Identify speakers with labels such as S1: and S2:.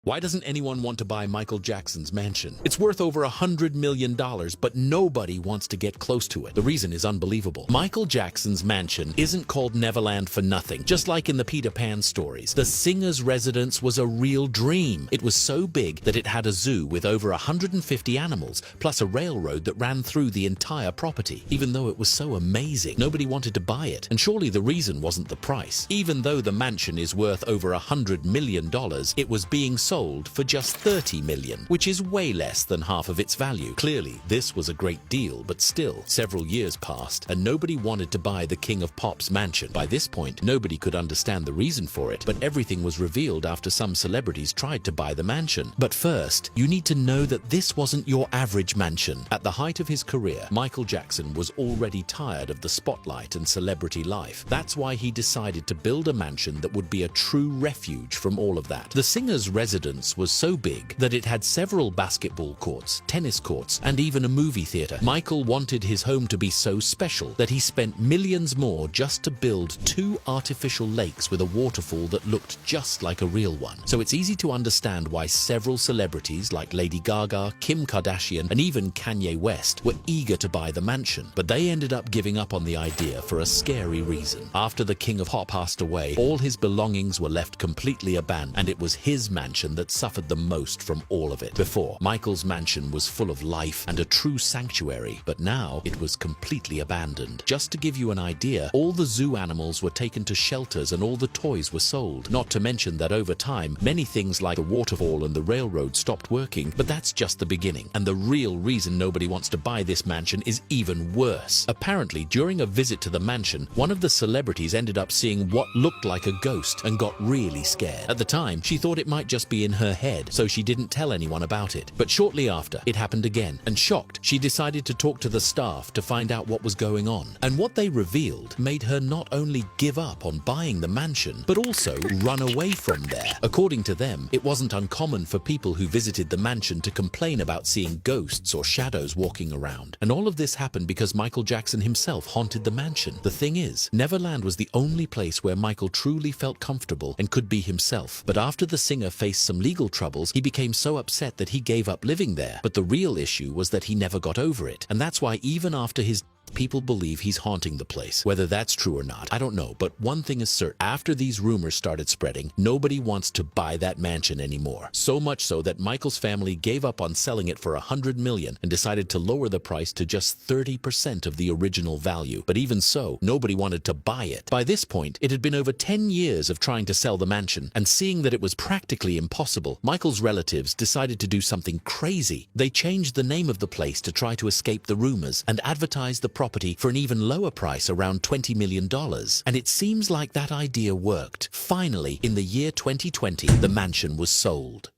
S1: Why doesn't anyone want to buy Michael Jackson's mansion? It's worth over $100 million, but nobody wants to get close to it. The reason is unbelievable. Michael Jackson's mansion isn't called Neverland for nothing. Just like in the Peter Pan stories, the singer's residence was a real dream. It was so big that it had a zoo with over 150 animals, plus a railroad that ran through the entire property. Even though it was so amazing, nobody wanted to buy it. And surely the reason wasn't the price. Even though the mansion is worth over $100 million, it was being sold for just $30 million, which is way less than half of its value. Clearly, this was a great deal, but still, several years passed, and nobody wanted to buy the King of Pop's mansion. By this point, nobody could understand the reason for it, but everything was revealed after some celebrities tried to buy the mansion. But first, you need to know that this wasn't your average mansion. At the height of his career, Michael Jackson was already tired of the spotlight and celebrity life. That's why he decided to build a mansion that would be a true refuge from all of that. The singer's residence was so big that it had several basketball courts, tennis courts, and even a movie theater. Michael wanted his home to be so special that he spent millions more just to build 2 artificial lakes with a waterfall that looked just like a real one. So it's easy to understand why several celebrities like Lady Gaga, Kim Kardashian, and even Kanye West were eager to buy the mansion. But they ended up giving up on the idea for a scary reason. After the King of Pop passed away, all his belongings were left completely abandoned, and it was his mansion that suffered the most from all of it. Before, Michael's mansion was full of life and a true sanctuary, but now it was completely abandoned. Just to give you an idea, all the zoo animals were taken to shelters and all the toys were sold. Not to mention that over time, many things like the waterfall and the railroad stopped working, but that's just the beginning. And the real reason nobody wants to buy this mansion is even worse. Apparently, during a visit to the mansion, one of the celebrities ended up seeing what looked like a ghost and got really scared. At the time, she thought it might just be in her head, so she didn't tell anyone about it. But shortly after, it happened again, and shocked, she decided to talk to the staff to find out what was going on. And what they revealed made her not only give up on buying the mansion, but also run away from there. According to them, it wasn't uncommon for people who visited the mansion to complain about seeing ghosts or shadows walking around. And all of this happened because Michael Jackson himself haunted the mansion. The thing is, Neverland was the only place where Michael truly felt comfortable and could be himself. But after the singer faced some legal troubles, he became so upset that he gave up living there. But the real issue was that he never got over it. And that's why even after his people believe he's haunting the place. Whether that's true or not, I don't know, but one thing is certain. After these rumors started spreading, nobody wants to buy that mansion anymore. So much so that Michael's family gave up on selling it for $100 million and decided to lower the price to just 30% of the original value. But even so, nobody wanted to buy it. By this point, it had been over 10 years of trying to sell the mansion, and seeing that it was practically impossible, Michael's relatives decided to do something crazy. They changed the name of the place to try to escape the rumors and advertised the property for an even lower price, around $20 million. And it seems like that idea worked. Finally, in the year 2020, the mansion was sold.